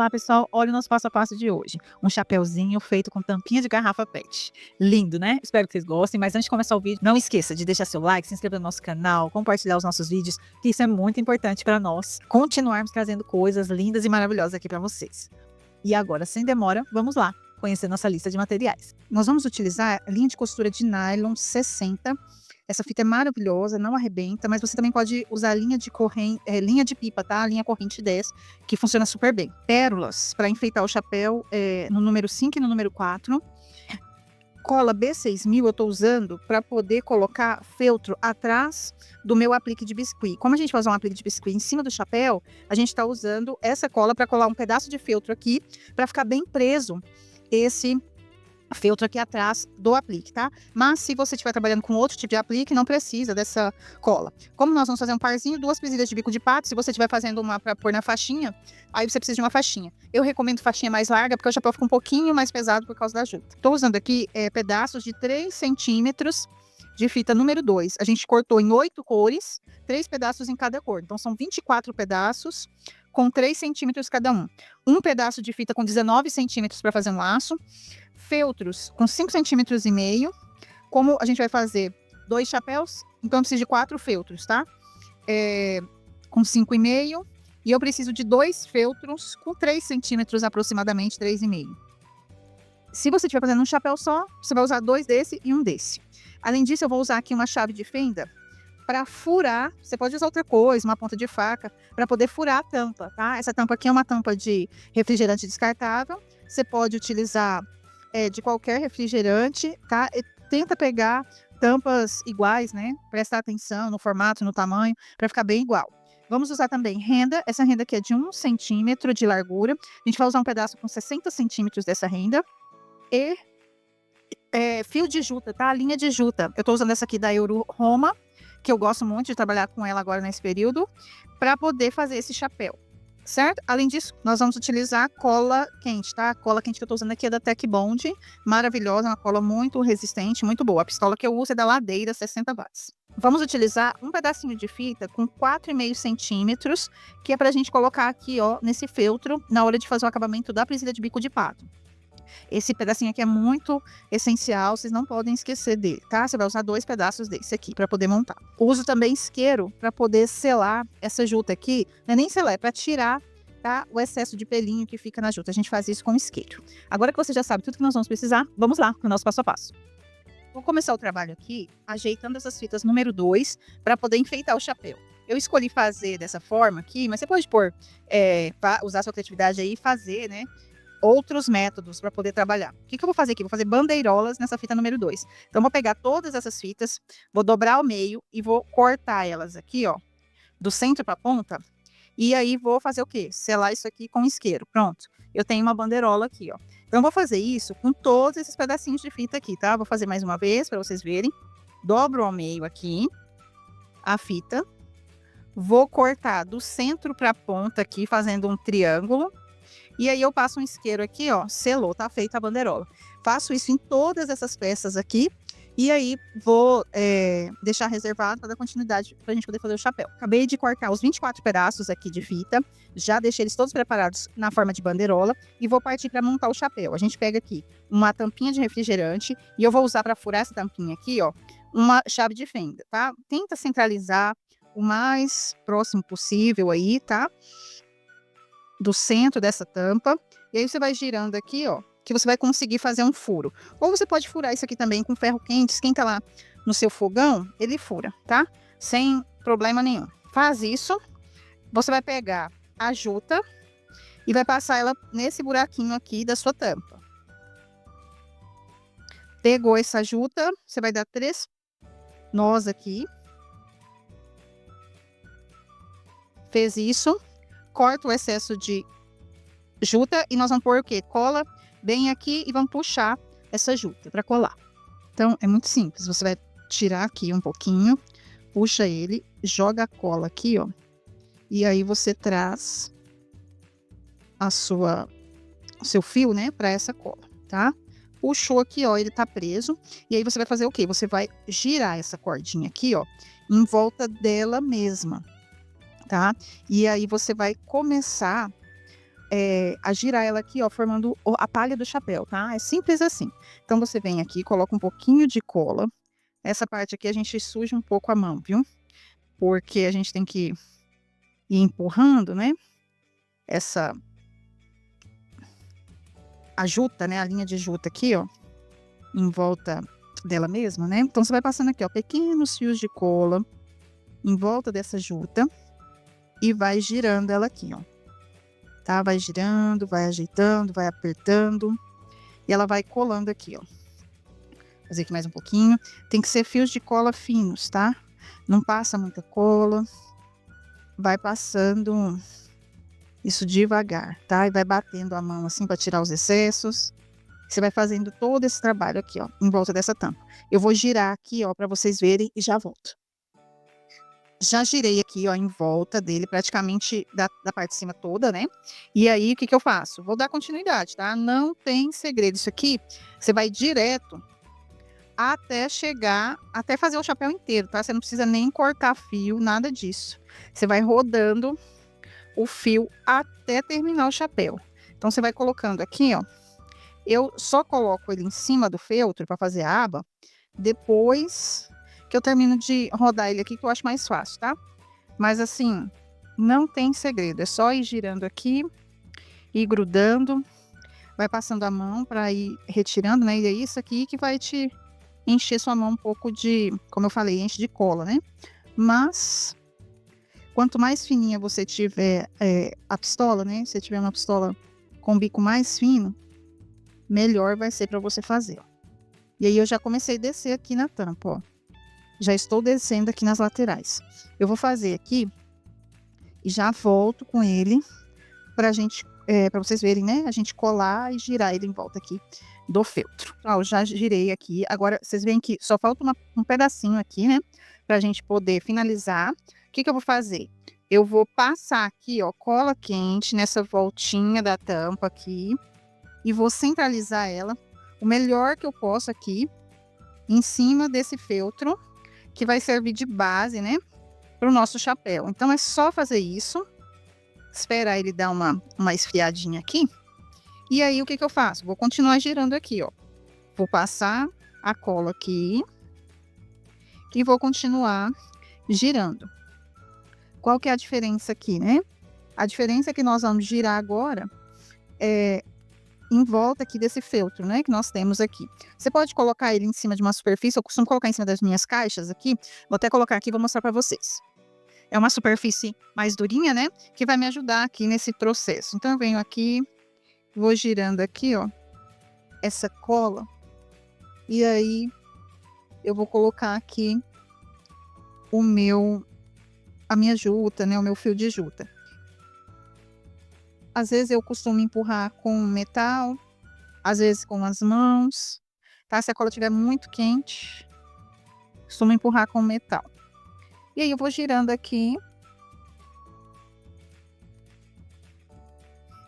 Olá, pessoal. Olha o nosso passo a passo de hoje. Um chapeuzinho feito com tampinha de garrafa PET. Lindo, né? Espero que vocês gostem. Mas antes de começar o vídeo, não esqueça de deixar seu like, se inscrever no nosso canal, compartilhar os nossos vídeos, que isso é muito importante para nós continuarmos trazendo coisas lindas e maravilhosas aqui para vocês. E agora, sem demora, vamos lá conhecer nossa lista de materiais. Nós vamos utilizar a linha de costura de nylon 60. Essa fita é maravilhosa, não arrebenta, mas você também pode usar a linha de corrente, linha de pipa, tá? A linha corrente 10, que funciona super bem. Pérolas para enfeitar o chapéu no número 5 e no número 4. Cola B6000 eu estou usando para poder colocar feltro atrás do meu aplique de biscuit. Como a gente vai usar um aplique de biscuit em cima do chapéu, a gente está usando essa cola para colar um pedaço de feltro aqui, para ficar bem preso esse feltro aqui atrás do aplique, tá? Mas se você estiver trabalhando com outro tipo de aplique, não precisa dessa cola. Como nós vamos fazer um parzinho, 2 presilhas de bico de pato, se você estiver fazendo uma para pôr na faixinha, aí você precisa de uma faixinha. Eu recomendo faixinha mais larga, porque o chapéu fica um pouquinho mais pesado por causa da junta. Estou usando aqui pedaços de 3 centímetros de fita número 2. A gente cortou em 8 cores, 3 pedaços em cada cor. Então são 24 pedaços com 3 centímetros cada um. Um pedaço de fita com 19 centímetros para fazer um laço. Feltros com 5,5 centímetros. Como a gente vai fazer 2 chapéus, então eu preciso de 4 feltros, tá? Com 5,5. E eu preciso de 2 feltros com 3 centímetros aproximadamente, 3,5. Se você estiver fazendo um chapéu só, você vai usar 2 desse e um desse. Além disso, eu vou usar aqui uma chave de fenda para furar. Você pode usar outra coisa, uma ponta de faca, para poder furar a tampa, tá? Essa tampa aqui é uma tampa de refrigerante descartável. Você pode utilizar de qualquer refrigerante, tá? E tenta pegar tampas iguais, né? Prestar atenção no formato, no tamanho, para ficar bem igual. Vamos usar também renda. Essa renda aqui é de 1 centímetro de largura. A gente vai usar um pedaço com 60 centímetros dessa renda. E fio de juta, tá? Linha de juta. Eu tô usando essa aqui da Euro Roma, que eu gosto muito de trabalhar com ela agora nesse período, para poder fazer esse chapéu, certo? Além disso, nós vamos utilizar cola quente, tá? A cola quente que eu tô usando aqui é da Tech Bond, maravilhosa, uma cola muito resistente, muito boa. A pistola que eu uso é da Ladeira, 60 watts. Vamos utilizar um pedacinho de fita com 4,5 centímetros, que é pra gente colocar aqui, ó, nesse feltro, na hora de fazer o acabamento da presilha de bico de pato. Esse pedacinho aqui é muito essencial, vocês não podem esquecer dele, tá? Você vai usar 2 pedaços desse aqui para poder montar. Uso também isqueiro para poder selar essa juta aqui, não é nem selar, é para tirar, tá, o excesso de pelinho que fica na juta. A gente faz isso com isqueiro. Agora que você já sabe tudo que nós vamos precisar, vamos lá para o nosso passo a passo. Vou começar o trabalho aqui ajeitando essas fitas número 2 para poder enfeitar o chapéu. Eu escolhi fazer dessa forma aqui, mas você pode usar sua criatividade aí e fazer, né, outros métodos para poder trabalhar. O que eu vou fazer aqui? Vou fazer bandeirolas nessa fita número 2. Então, vou pegar todas essas fitas, vou dobrar ao meio e vou cortar elas aqui, ó, do centro para a ponta. E aí, vou fazer o quê? Selar isso aqui com isqueiro. Pronto. Eu tenho uma bandeirola aqui, ó. Então, vou fazer isso com todos esses pedacinhos de fita aqui, tá? Vou fazer mais uma vez para vocês verem. Dobro ao meio aqui a fita. Vou cortar do centro para a ponta aqui, fazendo um triângulo. E aí eu passo um isqueiro aqui, ó, selou, tá feita a bandeirola. Faço isso em todas essas peças aqui. E aí vou deixar reservado para dar continuidade para a gente poder fazer o chapéu. Acabei de cortar os 24 pedaços aqui de fita. Já deixei eles todos preparados na forma de bandeirola. E vou partir para montar o chapéu. A gente pega aqui uma tampinha de refrigerante. E eu vou usar para furar essa tampinha aqui, ó, uma chave de fenda, tá? Tenta centralizar o mais próximo possível aí, tá? Do centro dessa tampa, e aí você vai girando aqui, ó, que você vai conseguir fazer um furo. Ou você pode furar isso aqui também com ferro quente, esquenta lá no seu fogão, ele fura, tá? Sem problema nenhum. Faz isso, você vai pegar a juta e vai passar ela nesse buraquinho aqui da sua tampa. Pegou essa juta, você vai dar 3 nós aqui. Fez isso. Corta o excesso de juta e nós vamos pôr o quê? Cola bem aqui e vamos puxar essa juta para colar. Então, é muito simples. Você vai tirar aqui um pouquinho, puxa ele, joga a cola aqui, ó. E aí você traz o seu fio, né, para essa cola, tá? Puxou aqui, ó, ele tá preso. E aí você vai fazer o quê? Você vai girar essa cordinha aqui, ó, em volta dela mesma. Tá? E aí você vai começar a girar ela aqui, ó, formando a palha do chapéu, tá? É simples assim. Então, você vem aqui, coloca um pouquinho de cola. Essa parte aqui a gente suja um pouco a mão, viu? Porque a gente tem que ir empurrando, né? Essa a juta, né? A linha de juta aqui, ó, em volta dela mesma, né? Então, você vai passando aqui, ó, pequenos fios de cola em volta dessa juta e vai girando ela aqui, ó. Tá? Vai girando, vai ajeitando, vai apertando e ela vai colando aqui, ó. Vou fazer aqui mais um pouquinho. Tem que ser fios de cola finos, tá? Não passa muita cola. Vai passando isso devagar, tá? E vai batendo a mão assim para tirar os excessos. Você vai fazendo todo esse trabalho aqui, ó, em volta dessa tampa. Eu vou girar aqui, ó, para vocês verem e já volto. Já girei aqui, ó, em volta dele, praticamente da parte de cima toda, né? E aí, o que que eu faço? Vou dar continuidade, tá? Não tem segredo. Isso aqui, você vai direto até chegar, até fazer o chapéu inteiro, tá? Você não precisa nem cortar fio, nada disso. Você vai rodando o fio até terminar o chapéu. Então, você vai colocando aqui, ó. Eu só coloco ele em cima do feltro para fazer a aba depois que eu termino de rodar ele aqui, que eu acho mais fácil, tá? Mas assim, não tem segredo, é só ir girando aqui, ir grudando, vai passando a mão para ir retirando, né? E é isso aqui que vai te encher sua mão um pouco de, como eu falei, enche de cola, né? Mas quanto mais fininha você tiver a pistola, né? Se você tiver uma pistola com bico mais fino, melhor vai ser para você fazer, ó. E aí eu já comecei a descer aqui na tampa, ó. Já estou descendo aqui nas laterais. Eu vou fazer aqui e já volto com ele pra gente, para vocês verem, né? A gente colar e girar ele em volta aqui do feltro. Ó, eu já girei aqui. Agora, vocês veem que só falta um pedacinho aqui, né? Pra gente poder finalizar. O que que eu vou fazer? Eu vou passar aqui, ó, cola quente nessa voltinha da tampa aqui e vou centralizar ela o melhor que eu posso aqui em cima desse feltro, que vai servir de base, né, para o nosso chapéu. Então, é só fazer isso, esperar ele dar uma esfriadinha aqui. E aí, o que que eu faço? Vou continuar girando aqui, ó. Vou passar a cola aqui e vou continuar girando. Qual que é a diferença aqui, né? A diferença é que nós vamos girar agora em volta aqui desse feltro, né, que nós temos aqui. Você pode colocar ele em cima de uma superfície, eu costumo colocar em cima das minhas caixas aqui, vou até colocar aqui e vou mostrar para vocês. É uma superfície mais durinha, né, que vai me ajudar aqui nesse processo. Então, eu venho aqui, vou girando aqui, ó, essa cola, e aí eu vou colocar aqui a minha juta, né, o meu fio de juta. Às vezes eu costumo empurrar com metal, às vezes com as mãos, tá? Se a cola estiver muito quente, costumo empurrar com metal. E aí eu vou girando aqui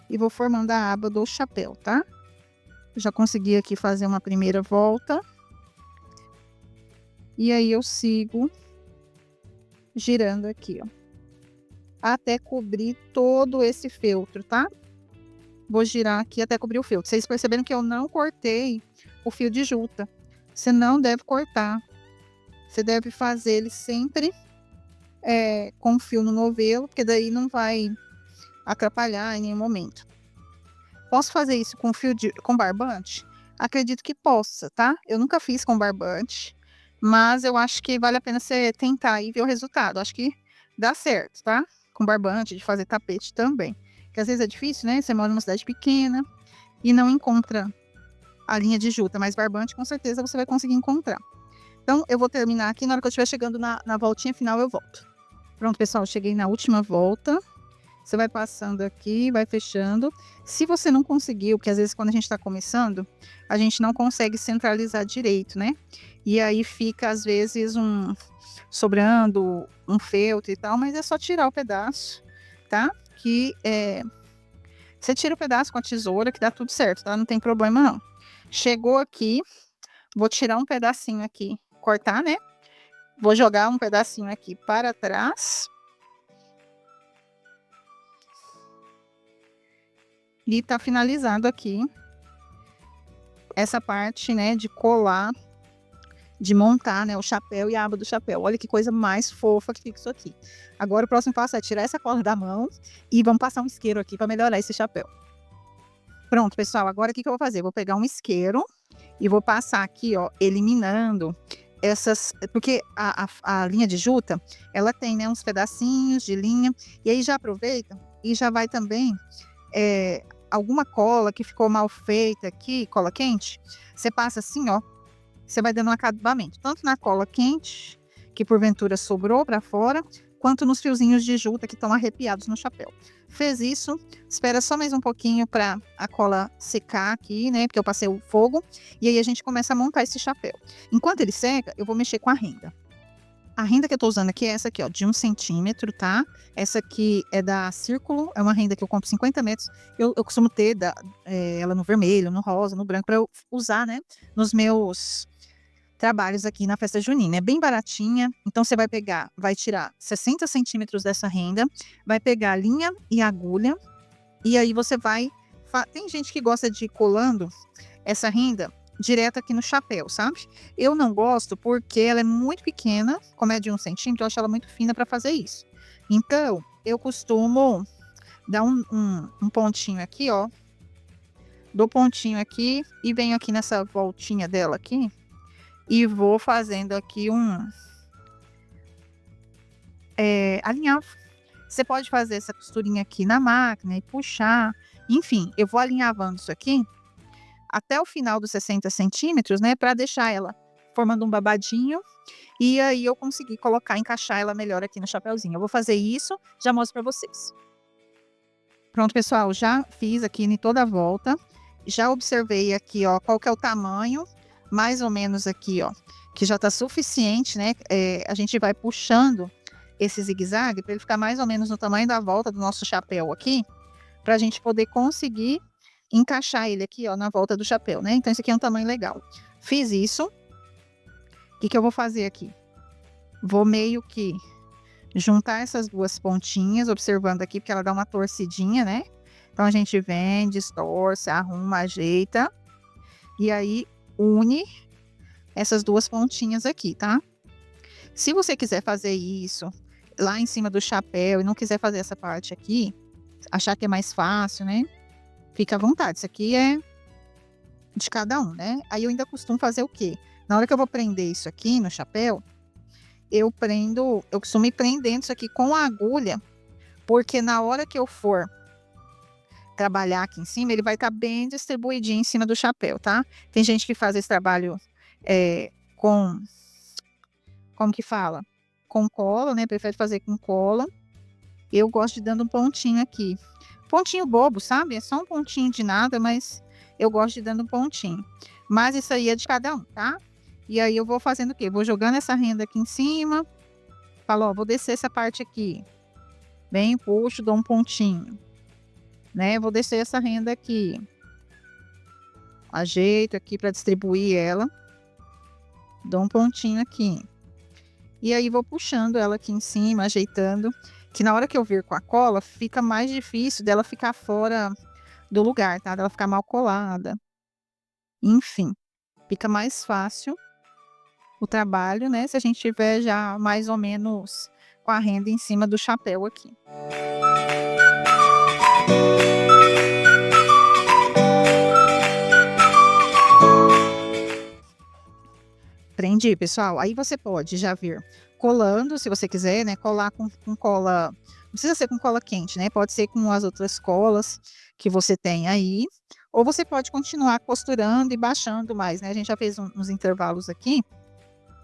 e vou formando a aba do chapéu, tá? Já consegui aqui fazer uma primeira volta. E aí eu sigo girando aqui, ó, até cobrir todo esse feltro, tá? Vou girar aqui até cobrir o feltro. Vocês perceberam que eu não cortei o fio de juta. Você não deve cortar. Você deve fazer ele sempre com fio no novelo, porque daí não vai atrapalhar em nenhum momento. Posso fazer isso com barbante? Acredito que possa, tá? Eu nunca fiz com barbante, mas eu acho que vale a pena você tentar e ver o resultado. Acho que dá certo, tá? Com barbante, de fazer tapete também. Porque às vezes é difícil, né? Você mora numa cidade pequena e não encontra a linha de juta, mas barbante com certeza você vai conseguir encontrar. Então, eu vou terminar aqui, na hora que eu estiver chegando na voltinha final, eu volto. Pronto, pessoal, cheguei na última volta. Você vai passando aqui, vai fechando. Se você não conseguiu, porque às vezes quando a gente está começando, a gente não consegue centralizar direito, né? E aí fica, às vezes, sobrando um feltro e tal, mas é só tirar o pedaço, tá? Você tira o pedaço com a tesoura, que dá tudo certo, tá? Não tem problema, não. Chegou aqui, vou tirar um pedacinho aqui, cortar, né? Vou jogar um pedacinho aqui para trás. E tá finalizado aqui essa parte, né, de colar, de montar, né, o chapéu e a aba do chapéu. Olha que coisa mais fofa que fica isso aqui. Agora o próximo passo é tirar essa cola da mão e vamos passar um isqueiro aqui para melhorar esse chapéu. Pronto, pessoal, agora o que eu vou fazer? Vou pegar um isqueiro e vou passar aqui, ó, eliminando essas, porque a linha de juta, ela tem, né, uns pedacinhos de linha, e aí já aproveita e já vai também alguma cola que ficou mal feita aqui, cola quente, você passa assim, ó, você vai dando um acabamento, tanto na cola quente, que porventura sobrou para fora, quanto nos fiozinhos de juta que estão arrepiados no chapéu. Fez isso, espera só mais um pouquinho para a cola secar aqui, né? Porque eu passei o fogo. E aí a gente começa a montar esse chapéu. Enquanto ele seca, eu vou mexer com a renda. A renda que eu tô usando aqui é essa aqui, ó, de 1 centímetro, tá? Essa aqui é da Círculo, é uma renda que eu compro 50 metros. Eu costumo ter ela no vermelho, no rosa, no branco, para eu usar, né? Nos meus trabalhos aqui na festa junina. É bem baratinha, então você vai pegar, vai tirar 60 centímetros dessa renda, vai pegar a linha e agulha, e aí você vai... Tem gente que gosta de ir colando essa renda direto aqui no chapéu, sabe? Eu não gosto porque ela é muito pequena, como é de 1 centímetro, eu acho ela muito fina para fazer isso. Então, eu costumo dar um pontinho aqui, ó, dou pontinho aqui e venho aqui nessa voltinha dela aqui, e vou fazendo aqui alinhar. Você pode fazer essa costurinha aqui na máquina e puxar. Enfim, eu vou alinhavando isso aqui até o final dos 60 centímetros, né? Para deixar ela formando um babadinho. E aí eu consegui encaixar ela melhor aqui no chapeuzinho. Eu vou fazer isso, já mostro para vocês. Pronto, pessoal, já fiz aqui em toda a volta. Já observei aqui, ó, qual que é o tamanho, mais ou menos aqui, ó, que já tá suficiente, né? A gente vai puxando esse zigue-zague para ele ficar mais ou menos no tamanho da volta do nosso chapéu aqui, para a gente poder conseguir encaixar ele aqui, ó, na volta do chapéu, né? Então, esse aqui é um tamanho legal. Fiz isso. O que eu vou fazer aqui? Vou meio que juntar essas duas pontinhas, observando aqui, porque ela dá uma torcidinha, né? Então, a gente vem, distorce, arruma, ajeita. E aí, une essas duas pontinhas aqui, tá? Se você quiser fazer isso lá em cima do chapéu e não quiser fazer essa parte aqui, achar que é mais fácil, né? Fica à vontade. Isso aqui é de cada um, né? Aí eu ainda costumo fazer o quê? Na hora que eu vou prender isso aqui no chapéu, eu costumo ir prendendo isso aqui com a agulha, porque na hora que eu for trabalhar aqui em cima, ele vai estar bem distribuidinho em cima do chapéu, tá? Tem gente que faz esse trabalho como que fala? Com cola, né? Prefere fazer com cola. Eu gosto de dando um pontinho aqui. Pontinho bobo, sabe? É só um pontinho de nada, mas eu gosto de dando um pontinho. Mas isso aí é de cada um, tá? E aí eu vou fazendo o quê? Vou jogando essa renda aqui em cima. Falo, ó, vou descer essa parte aqui. Bem, puxo, dou um pontinho. Né? Vou descer essa renda aqui. Ajeito aqui para distribuir ela. Dou um pontinho aqui. E aí vou puxando ela aqui em cima, ajeitando. Que na hora que eu vir com a cola, fica mais difícil dela ficar fora do lugar, tá? Dela ficar mal colada. Enfim, fica mais fácil o trabalho, né? Se a gente tiver já mais ou menos com a renda em cima do chapéu aqui. Prendi, pessoal. Aí você pode já vir colando, se você quiser, né? Colar com cola. Não precisa ser com cola quente, né? Pode ser com as outras colas que você tem aí. Ou você pode continuar costurando e baixando mais, né? A gente já fez uns intervalos aqui,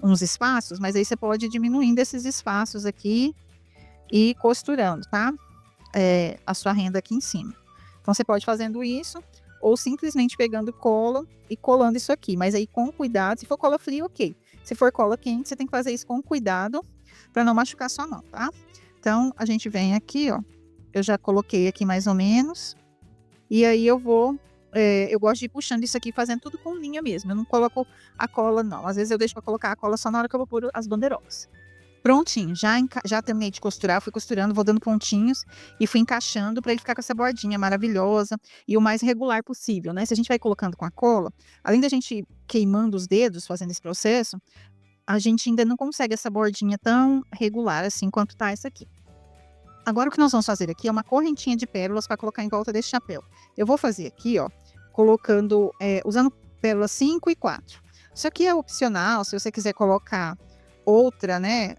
uns espaços, mas aí você pode ir diminuindo esses espaços aqui e costurando, tá? A sua renda aqui em cima. Então, você pode ir fazendo isso, ou simplesmente pegando cola e colando isso aqui. Mas aí com cuidado, se for cola fria, ok. Se for cola quente, você tem que fazer isso com cuidado para não machucar sua mão, tá? Então, a gente vem aqui, ó. Eu já coloquei aqui mais ou menos. E aí eu gosto de ir puxando isso aqui, fazendo tudo com linha mesmo. Eu não coloco a cola, não. Às vezes eu deixo para colocar a cola só na hora que eu vou pôr as bandeirolas. Prontinho, já terminei de costurar, fui costurando, vou dando pontinhos e fui encaixando para ele ficar com essa bordinha maravilhosa e o mais regular possível, né. Se a gente vai colocando com a cola, além da gente queimando os dedos fazendo esse processo, a gente ainda não consegue essa bordinha tão regular assim quanto tá essa aqui. Agora o que nós vamos fazer aqui é uma correntinha de pérolas para colocar em volta desse chapéu. Eu vou fazer aqui, ó, colocando, usando pérolas 5 e 4. Isso aqui é opcional, se você quiser colocar outra, né,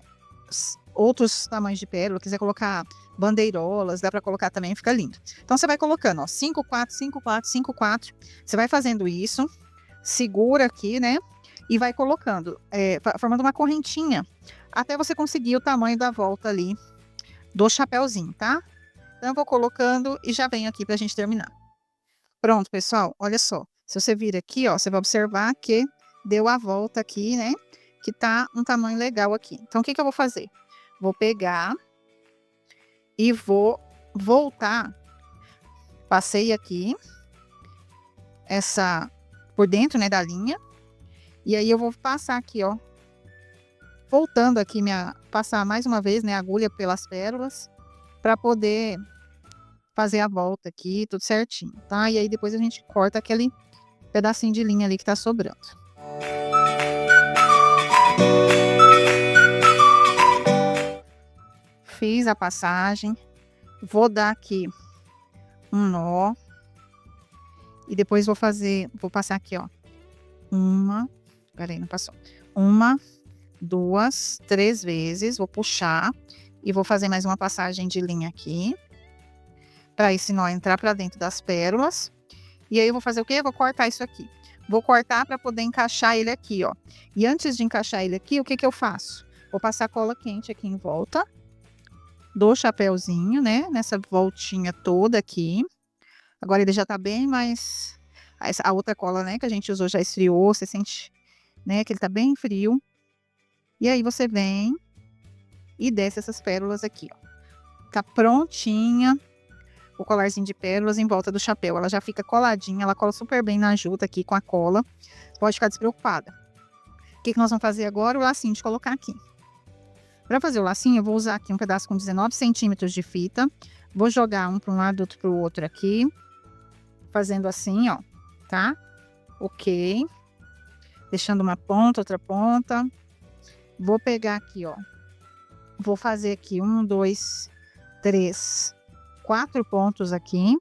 outros tamanhos de pérola, quiser colocar bandeirolas, dá para colocar também, fica lindo. Então você vai colocando, ó, 5, 4, 5, 4, 5, 4. Você vai fazendo isso, segura aqui, né, e vai colocando, formando uma correntinha, até você conseguir o tamanho da volta ali do chapéuzinho, tá? Então eu vou colocando e já venho aqui pra gente terminar. Pronto, pessoal, olha só. Se você vir aqui, ó, você vai observar que deu a volta aqui, né? Que tá um tamanho legal aqui. Então, o que que eu vou fazer? Vou pegar e vou voltar. Passei aqui por dentro, né, da linha. E aí eu vou passar aqui, ó. Voltando aqui passar mais uma vez, né, a agulha pelas pérolas, para poder fazer a volta aqui, tudo certinho, tá? E aí depois a gente corta aquele pedacinho de linha ali que tá sobrando. Fiz a passagem, vou dar aqui um nó e depois vou passar aqui, ó. Peraí, não passou. 1, 2, 3 vezes, vou puxar e vou fazer mais uma passagem de linha aqui, para esse nó entrar para dentro das pérolas. E aí eu vou fazer o quê? Eu vou cortar isso aqui. Vou cortar para poder encaixar ele aqui, ó. E antes de encaixar ele aqui, o que que eu faço? Vou passar cola quente aqui em volta do chapéuzinho, né? Nessa voltinha toda aqui. Agora ele já tá bem mais... A outra cola, né, que a gente usou já esfriou, você sente, né, que ele tá bem frio. E aí você vem e desce essas pérolas aqui, ó. Tá prontinha o colarzinho de pérolas em volta do chapéu. Ela já fica coladinha, ela cola super bem na junta aqui com a cola. Pode ficar despreocupada. O que que nós vamos fazer agora? O lacinho de colocar aqui. Para fazer o lacinho, eu vou usar aqui um pedaço com 19 centímetros de fita. Vou jogar um para um lado, outro para o outro aqui. Fazendo assim, ó, tá? Ok. Deixando uma ponta, outra ponta. Vou pegar aqui, ó. Vou fazer aqui 1, 2, 3, 4 pontos aqui.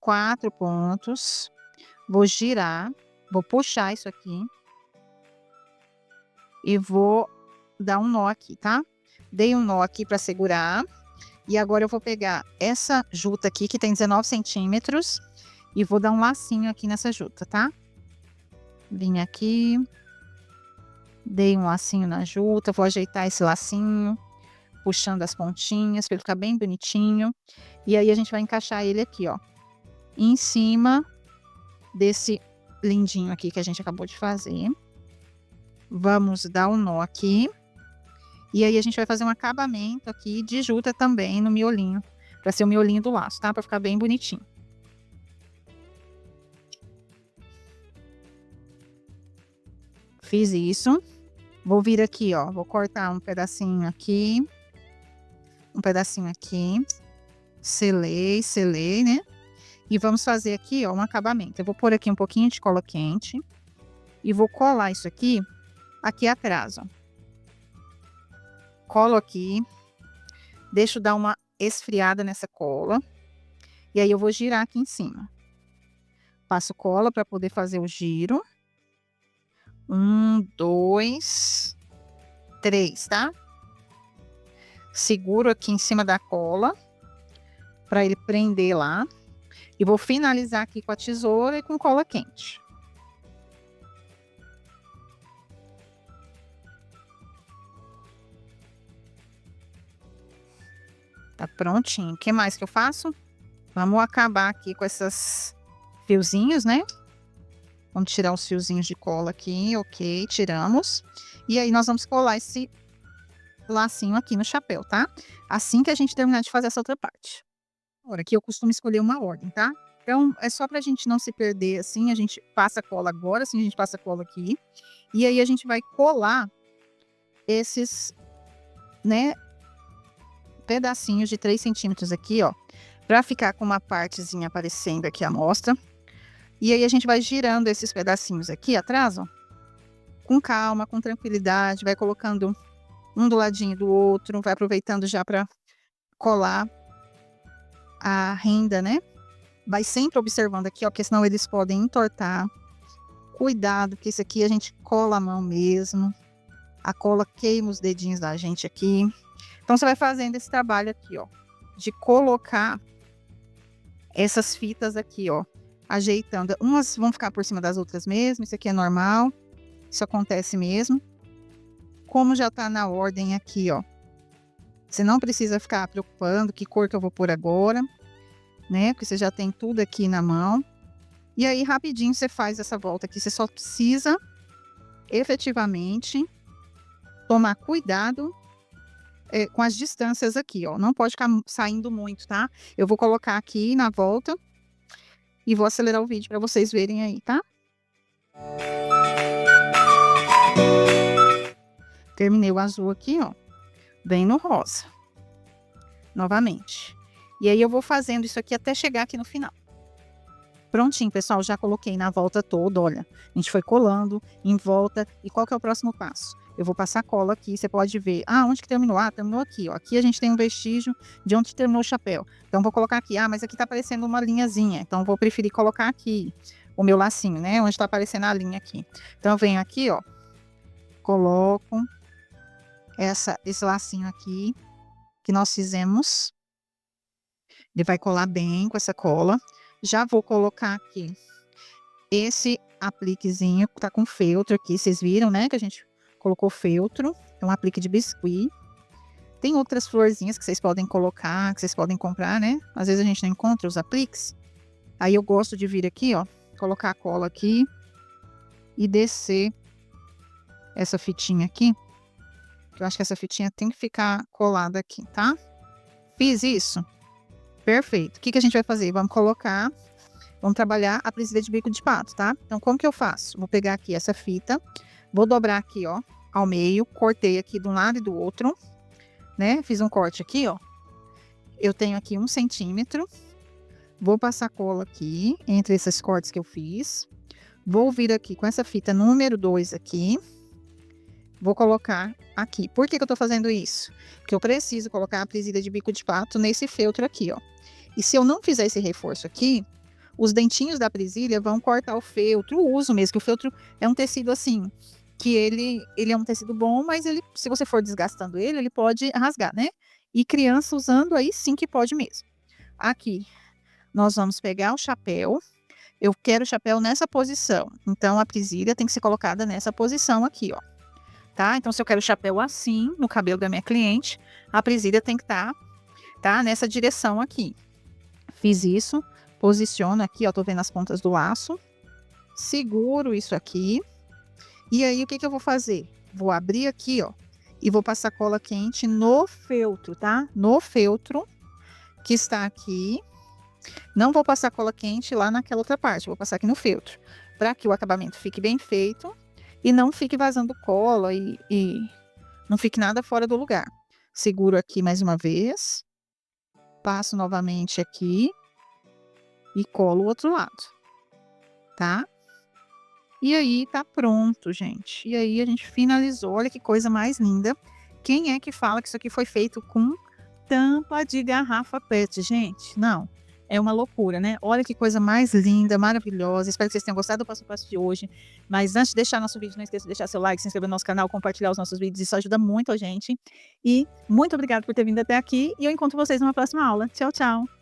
4 pontos. Vou girar, vou puxar isso aqui. E vou dar um nó aqui, tá? Dei um nó aqui para segurar. E agora eu vou pegar essa juta aqui, que tem 19 centímetros. E vou dar um lacinho aqui nessa juta, tá? Vim aqui. Dei um lacinho na juta. Vou ajeitar esse lacinho, puxando as pontinhas para ele ficar bem bonitinho. E aí a gente vai encaixar ele aqui, ó, em cima desse lindinho aqui que a gente acabou de fazer. Vamos dar um nó aqui. E aí a gente vai fazer um acabamento aqui de juta também no miolinho, para ser o miolinho do laço, tá? Para ficar bem bonitinho. Fiz isso. Vou vir aqui, ó, vou cortar um pedacinho aqui. Um pedacinho aqui. Selei, né? E vamos fazer aqui, ó, um acabamento. Eu vou pôr aqui um pouquinho de cola quente. E vou colar isso aqui atrás, ó. Colo aqui. Deixo dar uma esfriada nessa cola. E aí eu vou girar aqui em cima. Passo cola para poder fazer o giro. 1, 2, 3, tá? Seguro aqui em cima da cola para ele prender lá. E vou finalizar aqui com a tesoura e com cola quente. Tá prontinho. O que mais que eu faço? Vamos acabar aqui com esses fiozinhos, né? Vamos tirar os fiozinhos de cola aqui, ok, tiramos. E aí nós vamos colar esse lacinho aqui no chapéu, tá? Assim que a gente terminar de fazer essa outra parte. Agora, aqui eu costumo escolher uma ordem, tá? Então, é só pra gente não se perder assim, a gente passa a cola agora, assim, a gente passa a cola aqui. E aí a gente vai colar esses, né, pedacinhos de 3 centímetros aqui, ó, pra ficar com uma partezinha aparecendo aqui à mostra. E aí a gente vai girando esses pedacinhos aqui atrás, ó, com calma, com tranquilidade, vai colocando um do ladinho do outro, vai aproveitando já para colar a renda, né? Vai sempre observando aqui, ó, porque senão eles podem entortar. Cuidado, porque isso aqui a gente cola a mão mesmo. A cola queima os dedinhos da gente aqui. Então você vai fazendo esse trabalho aqui, ó, de colocar essas fitas aqui, ó, ajeitando. Umas vão ficar por cima das outras mesmo, isso aqui é normal. Isso acontece mesmo. Como já tá na ordem aqui, ó, você não precisa ficar preocupando que cor que eu vou pôr agora, né? Porque você já tem tudo aqui na mão. E aí, rapidinho, você faz essa volta aqui. Você só precisa, efetivamente, tomar cuidado com as distâncias aqui, ó. Não pode ficar saindo muito, tá? Eu vou colocar aqui na volta e vou acelerar o vídeo para vocês verem aí, tá? Terminei o azul aqui, ó, bem no rosa. Novamente. E aí eu vou fazendo isso aqui até chegar aqui no final. Prontinho, pessoal, já coloquei na volta toda, olha. A gente foi colando em volta. E qual que é o próximo passo? Eu vou passar cola aqui, você pode ver. Ah, onde que terminou? Ah, terminou aqui, ó. Aqui a gente tem um vestígio de onde terminou o chapéu. Então, vou colocar aqui. Ah, mas aqui tá aparecendo uma linhazinha. Então, vou preferir colocar aqui o meu lacinho, né? Onde tá aparecendo a linha aqui. Então, eu venho aqui, ó. Coloco esse lacinho aqui que nós fizemos. Ele vai colar bem com essa cola. Já vou colocar aqui esse apliquezinho, tá com feltro aqui, vocês viram, né? Que a gente colocou feltro, é um aplique de biscuit. Tem outras florzinhas que vocês podem colocar, que vocês podem comprar, né? Às vezes a gente não encontra os apliques. Aí eu gosto de vir aqui, ó, colocar a cola aqui e descer essa fitinha aqui. Eu acho que essa fitinha tem que ficar colada aqui, tá? Fiz isso. Perfeito. O que que a gente vai fazer? Vamos trabalhar a presilha de bico de pato, tá? Então, como que eu faço? Vou pegar aqui essa fita, vou dobrar aqui, ó, ao meio, cortei aqui de um lado e do outro, né? Fiz um corte aqui, ó. Eu tenho aqui 1 centímetro. Vou passar cola aqui, entre esses cortes que eu fiz. Vou vir aqui com essa fita número 2 aqui. Vou colocar aqui. Por que que eu tô fazendo isso? Porque eu preciso colocar a presilha de bico de pato nesse feltro aqui, ó. E se eu não fizer esse reforço aqui, os dentinhos da presilha vão cortar o feltro, o uso mesmo, que o feltro é um tecido assim, que ele é um tecido bom, mas ele, se você for desgastando ele pode rasgar, né? E criança usando, aí sim que pode mesmo. Aqui, nós vamos pegar o chapéu. Eu quero o chapéu nessa posição. Então, a presilha tem que ser colocada nessa posição aqui, ó. Tá? Então, se eu quero o chapéu assim, no cabelo da minha cliente, a presilha tem que estar, tá, nessa direção aqui. Fiz isso, posiciono aqui, ó, tô vendo as pontas do laço, seguro isso aqui, e aí o que que eu vou fazer? Vou abrir aqui, ó, e vou passar cola quente no feltro, tá? No feltro que está aqui. Não vou passar cola quente lá naquela outra parte, vou passar aqui no feltro, para que o acabamento fique bem feito e não fique vazando cola e não fique nada fora do lugar. Seguro aqui mais uma vez, passo novamente aqui e colo o outro lado, tá? E aí tá pronto, gente. E aí a gente finalizou. Olha que coisa mais linda. Quem é que fala que isso aqui foi feito com tampa de garrafa PET, gente? Não. É uma loucura, né? Olha que coisa mais linda, maravilhosa. Espero que vocês tenham gostado do passo a passo de hoje. Mas antes de deixar nosso vídeo, não esqueça de deixar seu like, se inscrever no nosso canal, compartilhar os nossos vídeos. Isso ajuda muito a gente. E muito obrigada por ter vindo até aqui. E eu encontro vocês numa próxima aula. Tchau, tchau!